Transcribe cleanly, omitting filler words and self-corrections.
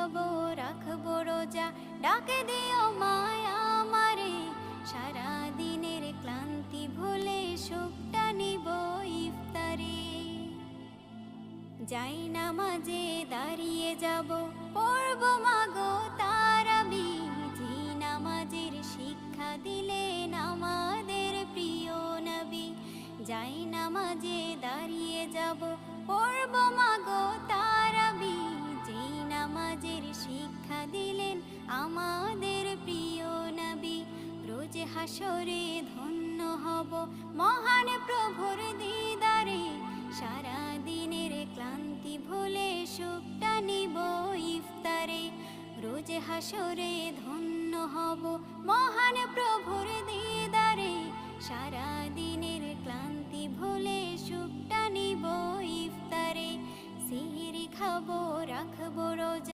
খাবো রাখবো রোজা, ডাকে দিও মায়া আমারে, সারা দিনের ক্লান্তি ভুলে সুখটা নিব ইফতারে। যাই নামাজে দাঁড়িয়ে যাব, পড়ব মাগো তারাবি, যে নামাজের শিক্ষা দিলেন আমাদের প্রিয় নবী। যাই নামাজে দাঁড়িয়ে যাব, পড়ব মাগো তারাবি, যে নামাজের শিক্ষা দিলেন আমাদের প্রিয় নবী। রোজ হাসরে ধন্য হব মহান প্রভুর দিদারে, সারা দিনের ক্লান্তি ভুলে সুখটা নিব ইফতারে। রোজ হাসরে ধন্য হব মহান প্রভুর দিদারে, সারা দিনের ক্লান্তি ভুলে সুখটা নিব ইফতারে। সিহরি খাবো রাখবো রোজা,